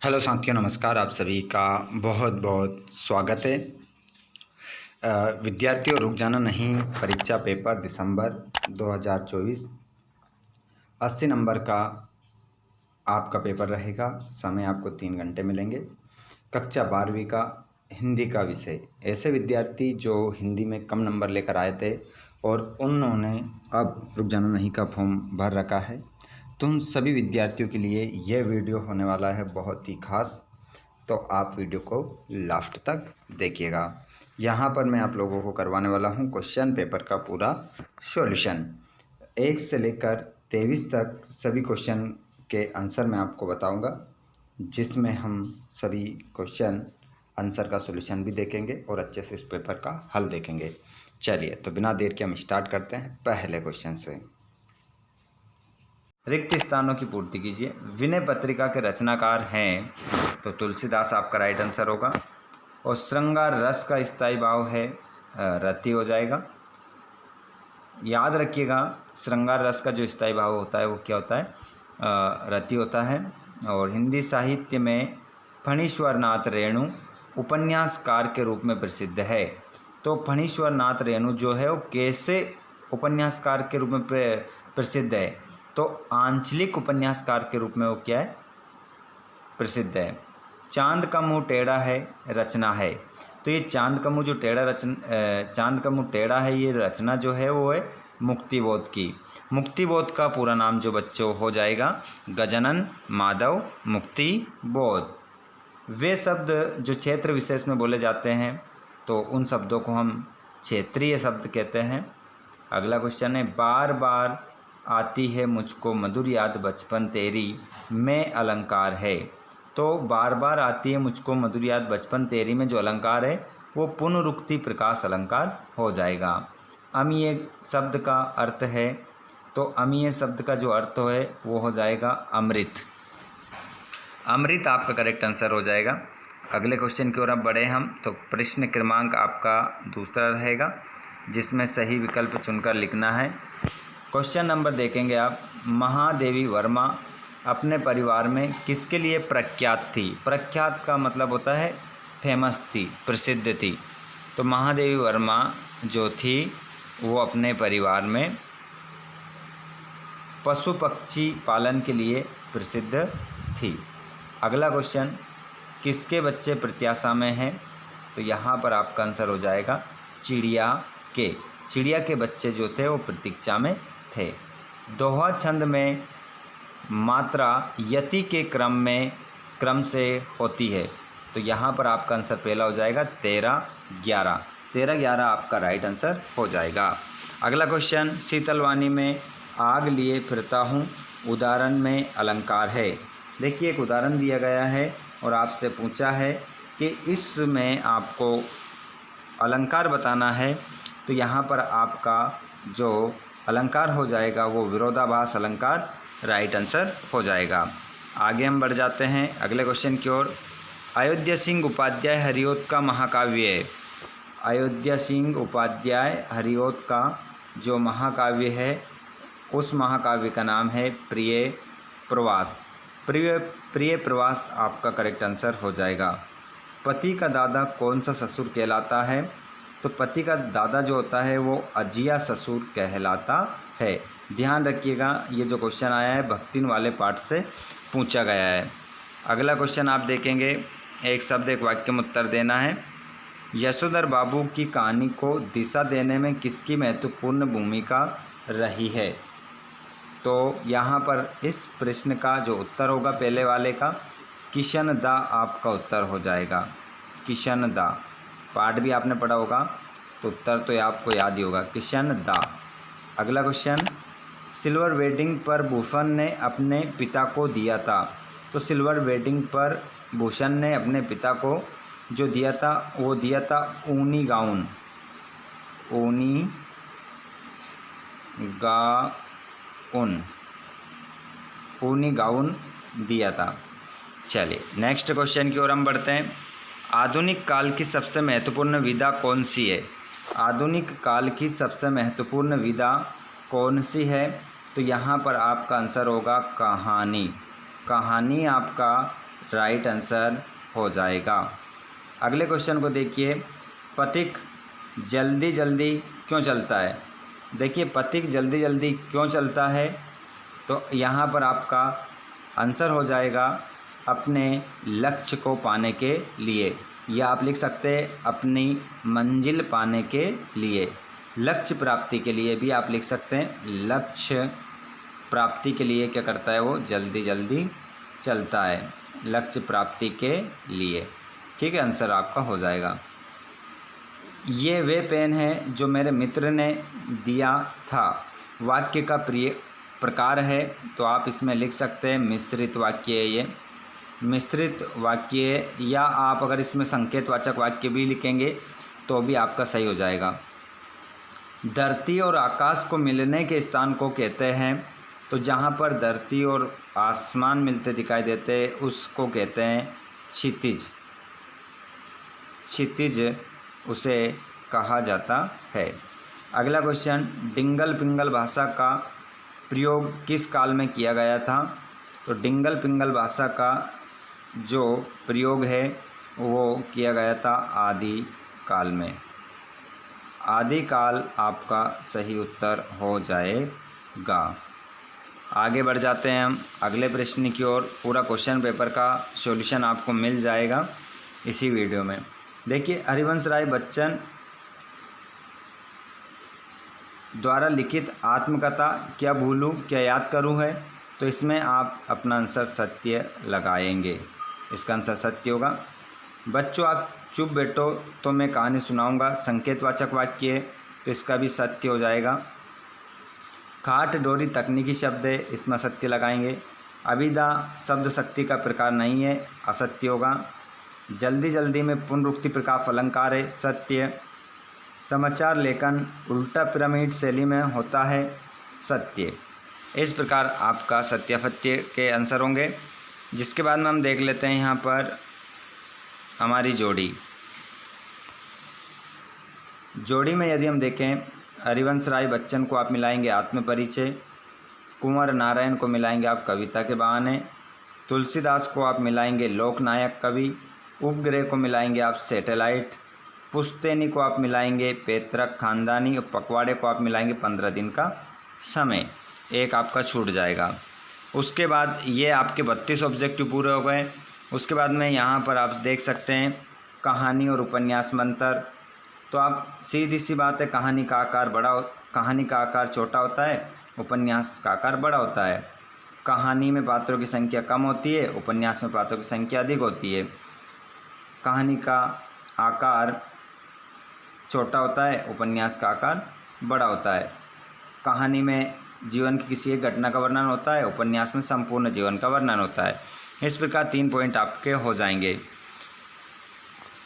Hello साथियों, नमस्कार। आप सभी का बहुत बहुत स्वागत है। विद्यार्थियों, रुक जाना नहीं। परीक्षा पेपर दिसंबर 2024 80 नंबर का आपका पेपर रहेगा। समय आपको 3 घंटे मिलेंगे। कक्षा 12वीं का हिंदी का विषय। ऐसे विद्यार्थी जो हिंदी में कम नंबर लेकर आए थे और उन्होंने अब रुक जाना नहीं का फॉर्म भर रखा है, तो उन सभी विद्यार्थियों के लिए यह वीडियो होने वाला है बहुत ही खास। तो आप वीडियो को लास्ट तक देखिएगा। यहाँ पर मैं आप लोगों को करवाने वाला हूँ क्वेश्चन पेपर का पूरा सॉल्यूशन। 1 से लेकर 23 तक सभी क्वेश्चन के आंसर मैं आपको बताऊंगा, जिसमें हम सभी क्वेश्चन आंसर का सॉल्यूशन भी देखेंगे और अच्छे से इस पेपर का हल देखेंगे। चलिए, तो बिना देर के हम स्टार्ट करते हैं पहले क्वेश्चन से। रिक्त स्थानों की पूर्ति कीजिए। विनय पत्रिका के रचनाकार हैं, तो तुलसीदास आपका राइट आंसर होगा। और श्रृंगार रस का स्थायी भाव है, रति हो जाएगा। याद रखिएगा, श्रृंगार रस का जो स्थायी भाव होता है वो क्या होता है, रति होता है। और हिंदी साहित्य में फणीश्वर नाथ रेणु उपन्यासकार के रूप में प्रसिद्ध है। तो फणीश्वर नाथ रेणु जो है वो कैसे उपन्यासकार के रूप में प्रसिद्ध है, तो आंचलिक उपन्यासकार के रूप में वो क्या है, प्रसिद्ध है। चांद का मुंह टेढ़ा है रचना है। तो ये चांद का मुंह टेढ़ा है, ये रचना जो है वो है मुक्तिबोध की। मुक्तिबोध का पूरा नाम जो बच्चों हो जाएगा गजानन माधव मुक्तिबोध। वे शब्द जो क्षेत्र विशेष में बोले जाते हैं, तो उन शब्दों को हम क्षेत्रीय शब्द कहते हैं। अगला क्वेश्चन है, बार बार आती है मुझको मधुर याद बचपन तेरी में अलंकार है। तो बार बार आती है मुझको मधुर याद बचपन तेरी में जो अलंकार है वो पुनरुक्ति प्रकाश अलंकार हो जाएगा। अमीय शब्द का अर्थ है, तो अमीय शब्द का जो अर्थ है वो हो जाएगा अमृत। अमृत आपका करेक्ट आंसर हो जाएगा। अगले क्वेश्चन की ओर अब बढ़े हम, तो प्रश्न क्रमांक आपका दूसरा रहेगा, जिसमें सही विकल्प चुनकर लिखना है। क्वेश्चन नंबर देखेंगे आप। महादेवी वर्मा अपने परिवार में किसके लिए प्रख्यात थी? प्रख्यात का मतलब होता है फेमस थी, प्रसिद्ध थी। तो महादेवी वर्मा जो थी वो अपने परिवार में पशु पक्षी पालन के लिए प्रसिद्ध थी। अगला क्वेश्चन, किसके बच्चे प्रत्याशा में हैं? तो यहाँ पर आपका आंसर हो जाएगा चिड़िया के। चिड़िया के बच्चे जो थे वो प्रतीक्षा में थे। दोहा छंद में मात्रा यति के क्रम से होती है। तो यहाँ पर आपका आंसर पहला हो जाएगा 13-11। 13-11 आपका राइट आंसर हो जाएगा। अगला क्वेश्चन, शीतलवाणी में आग लिए फिरता हूँ उदाहरण में अलंकार है। देखिए, एक उदाहरण दिया गया है और आपसे पूछा है कि इसमें आपको अलंकार बताना है। तो यहाँ पर आपका जो अलंकार हो जाएगा वो विरोधाभास अलंकार राइट आंसर हो जाएगा। आगे हम बढ़ जाते हैं अगले क्वेश्चन की ओर। अयोध्या सिंह उपाध्याय हरिओत का महाकाव्य है। अयोध्या सिंह उपाध्याय हरिओत का जो महाकाव्य है उस महाकाव्य का नाम है प्रिय प्रवास। प्रिय प्रवास आपका करेक्ट आंसर हो जाएगा। पति का दादा कौन सा ससुर कहलाता है? तो पति का दादा जो होता है वो अजिया ससुर कहलाता है। ध्यान रखिएगा, ये जो क्वेश्चन आया है भक्तिन वाले पाठ से पूछा गया है। अगला क्वेश्चन आप देखेंगे, एक शब्द एक वाक्य में उत्तर देना है। यशोधर बाबू की कहानी को दिशा देने में किसकी महत्वपूर्ण भूमिका रही है? तो यहाँ पर इस प्रश्न का जो उत्तर होगा पहले वाले का किशन दा आपका उत्तर हो जाएगा। किशन दा पाठ भी आपने पढ़ा होगा, तो उत्तर तो आपको याद ही होगा, किशन दा। अगला क्वेश्चन, सिल्वर वेडिंग पर भूषण ने अपने पिता को दिया था। तो सिल्वर वेडिंग पर भूषण ने अपने पिता को जो दिया था वो दिया था ऊनी गाउन। ऊनी गाउन दिया था। चलिए नेक्स्ट क्वेश्चन की ओर हम बढ़ते हैं। आधुनिक काल की सबसे महत्वपूर्ण विधा कौन सी है? आधुनिक काल की सबसे महत्वपूर्ण विधा कौन सी है? तो यहाँ पर आपका आंसर होगा कहानी। कहानी आपका राइट आंसर हो जाएगा। अगले क्वेश्चन को देखिए, पथिक जल्दी जल्दी क्यों चलता है? देखिए पथिक जल्दी जल्दी क्यों चलता है, तो यहाँ पर आपका आंसर हो जाएगा अपने लक्ष्य को पाने के लिए, या आप लिख सकते हैं अपनी मंजिल पाने के लिए, लक्ष्य प्राप्ति के लिए भी आप लिख सकते हैं। लक्ष्य प्राप्ति के लिए क्या करता है, वो जल्दी जल्दी चलता है, लक्ष्य प्राप्ति के लिए। ठीक है, आंसर आपका हो जाएगा। ये वे पेन है जो मेरे मित्र ने दिया था, वाक्य का प्रिय प्रकार है, तो आप इसमें लिख सकते हैं मिश्रित वाक्य है ये, मिश्रित वाक्य है, या आप अगर इसमें संकेतवाचक वाक्य भी लिखेंगे तो भी आपका सही हो जाएगा। धरती और आकाश को मिलने के स्थान को कहते हैं, तो जहाँ पर धरती और आसमान मिलते दिखाई देते हैं उसको कहते हैं क्षितिज, क्षितिज उसे कहा जाता है। अगला क्वेश्चन, डिंगल पिंगल भाषा का प्रयोग किस काल में किया गया था? तो डिंगल पिंगल भाषा का जो प्रयोग है वो किया गया था आदि काल में। आदि काल आपका सही उत्तर हो जाएगा। आगे बढ़ जाते हैं हम अगले प्रश्न की ओर। पूरा क्वेश्चन पेपर का सॉल्यूशन आपको मिल जाएगा इसी वीडियो में। देखिए, हरिवंश राय बच्चन द्वारा लिखित आत्मकथा क्या भूलूं क्या याद करूं है, तो इसमें आप अपना आंसर सत्य लगाएंगे। इसका आंसर सत्य होगा। बच्चों आप चुप बैठो तो मैं कहानी सुनाऊंगा, संकेतवाचक वाक्य है, तो इसका भी सत्य हो जाएगा। खाट डोरी तकनीकी शब्द है, इसमें सत्य लगाएंगे। अभिधा शब्द शक्ति का प्रकार नहीं है, असत्य होगा। जल्दी जल्दी में पुनरुक्ति प्रकार अलंकार है, सत्य। समाचार लेखन उल्टा पिरामिड शैली में होता है, सत्य। इस प्रकार आपका सत्यासत्य के आंसर होंगे। जिसके बाद में हम देख लेते हैं यहाँ पर हमारी जोड़ी। जोड़ी में यदि हम देखें, हरिवंश राय बच्चन को आप मिलाएंगे आत्मपरिचय, कुंवर नारायण को मिलाएंगे आप कविता के बहाने, तुलसीदास को आप मिलाएंगे लोकनायक कवि, उपग्रह को मिलाएंगे आप सैटेलाइट, पुश्तैनी को आप मिलाएंगे पैतृक खानदानी, और पखवाड़े को आप मिलाएंगे 15 दिन का समय। एक आपका छूट जाएगा। उसके बाद ये आपके 32 ऑब्जेक्टिव पूरे हो गए। उसके बाद में यहाँ पर आप देख सकते हैं कहानी और उपन्यास में अंतर। तो आप सीधी सी बात है, कहानी का आकार छोटा होता है, उपन्यास का आकार बड़ा होता है। कहानी में पात्रों की संख्या कम होती है, उपन्यास में पात्रों की संख्या अधिक होती है। कहानी का आकार छोटा होता है, उपन्यास का आकार बड़ा होता है। कहानी में जीवन की किसी एक घटना का वर्णन होता है, उपन्यास में संपूर्ण जीवन का वर्णन होता है। इस प्रकार 3 पॉइंट आपके हो जाएंगे।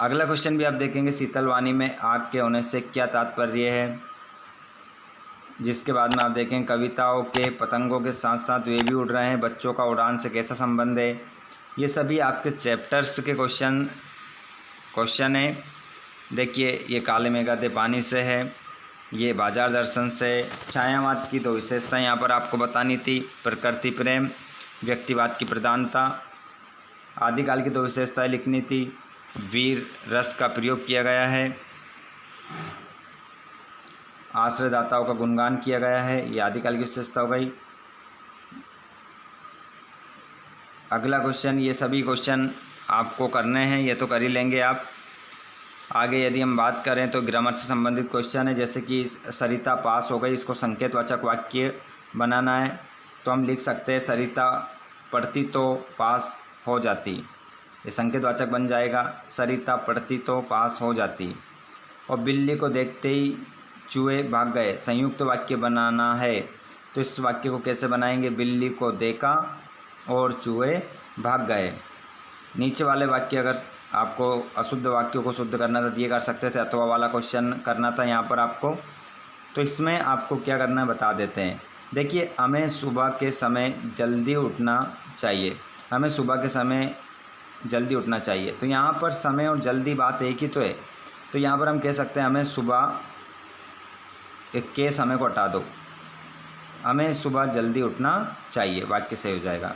अगला क्वेश्चन भी आप देखेंगे, शीतलवाणी में आग के होने से क्या तात्पर्य है। जिसके बाद में आप देखें कविताओं के पतंगों के साथ साथ वे भी उड़ रहे हैं, बच्चों का उड़ान से कैसा संबंध है। ये सभी आपके चैप्टर्स के क्वेश्चन है। देखिए, ये काले मेघाते पानी से है, ये बाजार दर्शन से। छायावाद की 2 विशेषता यहाँ पर आपको बतानी थी, प्रकृति प्रेम, व्यक्तिवाद की प्रधानता। आदिकाल की 2 विशेषताएं लिखनी थी, वीर रस का प्रयोग किया गया है, आश्रयदाताओं का गुणगान किया गया है, ये आदिकाल की विशेषता हो गई। अगला क्वेश्चन, ये सभी क्वेश्चन आपको करने हैं, ये तो कर ही लेंगे आप। आगे यदि हम बात करें तो ग्रामर से संबंधित क्वेश्चन है, जैसे कि सरिता पास हो गई, इसको संकेतवाचक वाक्य बनाना है। तो हम लिख सकते हैं सरिता पढ़ती तो पास हो जाती, ये संकेतवाचक बन जाएगा। सरिता पढ़ती तो पास हो जाती। और बिल्ली को देखते ही चूहे भाग गए, संयुक्त वाक्य बनाना है। तो इस वाक्य को कैसे बनाएंगे, बिल्ली को देखा और चूहे भाग गए। नीचे वाले वाक्य अगर आपको अशुद्ध वाक्यों को शुद्ध करना था, ये कर सकते थे, अथवा वाला क्वेश्चन करना था यहाँ पर आपको। तो इसमें आपको क्या करना है बता देते हैं। देखिए, हमें सुबह के समय जल्दी उठना चाहिए, हमें सुबह के समय जल्दी उठना चाहिए। तो यहाँ पर समय और जल्दी बात एक ही तो है। तो यहाँ पर हम कह सकते हैं हमें सुबह के समय को हटा दो, हमें सुबह जल्दी उठना चाहिए, वाक्य सही हो जाएगा।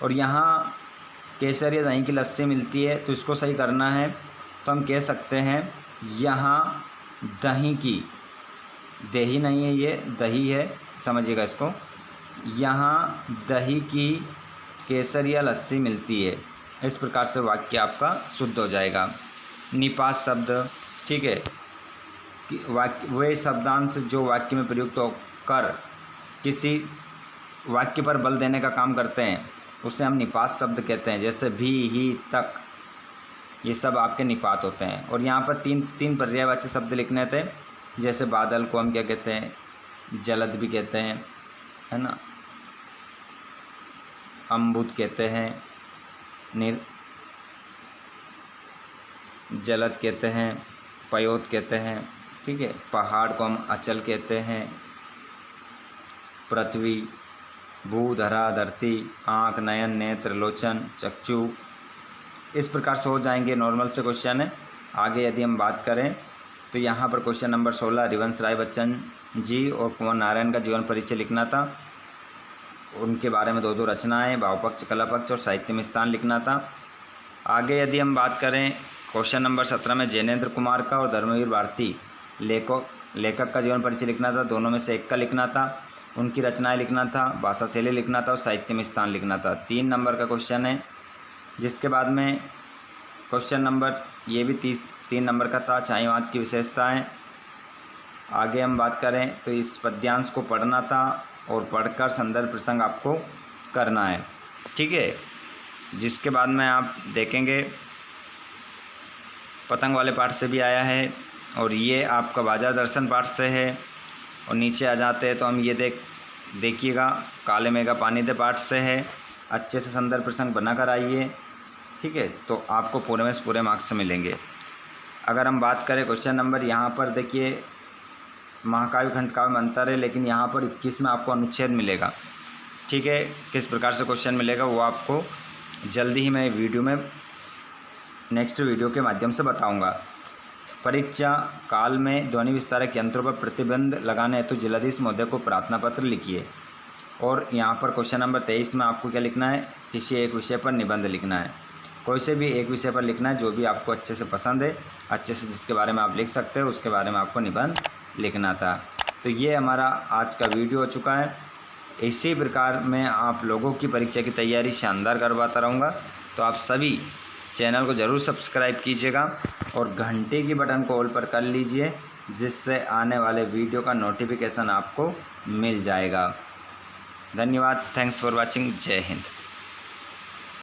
और यहाँ केसर या दही की लस्सी मिलती है, तो इसको सही करना है। तो हम कह सकते हैं यहाँ दही की, दही नहीं है ये दही है, समझिएगा इसको, यहाँ दही की केसर या लस्सी मिलती है। इस प्रकार से वाक्य आपका शुद्ध हो जाएगा। निपात शब्द, ठीक है, वाक्य वे शब्दांश जो वाक्य में प्रयुक्त होकर किसी वाक्य पर बल देने का काम करते हैं उसे हम निपात शब्द कहते हैं। जैसे भी, ही, तक, ये सब आपके निपात होते हैं। और यहाँ पर तीन पर्यायवाची शब्द लिखने थे। जैसे बादल को हम क्या कहते हैं, जलद भी कहते हैं, है ना, अम्बुद कहते हैं, जलद कहते हैं, पयोत कहते हैं, ठीक है। पहाड़ को हम अचल कहते हैं, पृथ्वी, भू, धरा, धरती, आँख, नयन, नेत्र, लोचन, चक्षु, इस प्रकार से हो जाएंगे। नॉर्मल से क्वेश्चन है। आगे यदि हम बात करें तो यहाँ पर क्वेश्चन नंबर 16 हरिवंश राय बच्चन जी और कुंवर नारायण का जीवन परिचय लिखना था। उनके बारे में 2 रचनाएं, भावपक्ष, कलापक्ष और साहित्य में स्थान लिखना था। आगे यदि हम बात करें क्वेश्चन नंबर 17 में जैनेन्द्र कुमार का और धर्मवीर भारती लेखक का जीवन परिचय लिखना था। दोनों में से एक का लिखना था। उनकी रचनाएं लिखना था, भाषा शैली लिखना था और साहित्य में स्थान लिखना था। 3 नंबर का क्वेश्चन है। जिसके बाद में क्वेश्चन नंबर ये भी 3 नंबर का था, छायावाद की विशेषताएं। आगे हम बात करें तो इस पद्यांश को पढ़ना था और पढ़कर संदर्भ प्रसंग आपको करना है, ठीक है। जिसके बाद में आप देखेंगे पतंग वाले पाठ से भी आया है और ये आपका बाजार दर्शन पाठ से है। और नीचे आ जाते हैं तो हम ये देखिएगा काले मेघा पानी दे पाठ से है। अच्छे से संदर्भ प्रसंग बनाकर आइए, ठीक है, तो आपको पूरे में से पूरे मार्क्स मिलेंगे। अगर हम बात करें क्वेश्चन नंबर, यहाँ पर देखिए महाकाव्य खंडकाव्य में अंतर है, लेकिन यहाँ पर 21 में आपको अनुच्छेद मिलेगा, ठीक है। किस प्रकार से क्वेश्चन मिलेगा वो आपको जल्दी ही मैं वीडियो में नेक्स्ट वीडियो के माध्यम से बताऊंगा। परीक्षा काल में ध्वनि विस्तारक यंत्रों पर प्रतिबंध लगाने हेतु जिलाधीश महोदय को प्रार्थना पत्र लिखिए। और यहाँ पर क्वेश्चन नंबर 23 में आपको क्या लिखना है, किसी एक विषय पर निबंध लिखना है। कोई से भी एक विषय पर लिखना है जो भी आपको अच्छे से पसंद है, अच्छे से जिसके बारे में आप लिख सकते हो उसके बारे में आपको निबंध लिखना था। तो ये हमारा आज का वीडियो हो चुका है। इसी प्रकार मैं आप लोगों की परीक्षा की तैयारी शानदार करवाता रहूँगा। तो आप सभी चैनल को ज़रूर सब्सक्राइब कीजिएगा और घंटे की बटन को ऑल पर कर लीजिए, जिससे आने वाले वीडियो का नोटिफिकेशन आपको मिल जाएगा। धन्यवाद। Thanks for watching. जय हिंद।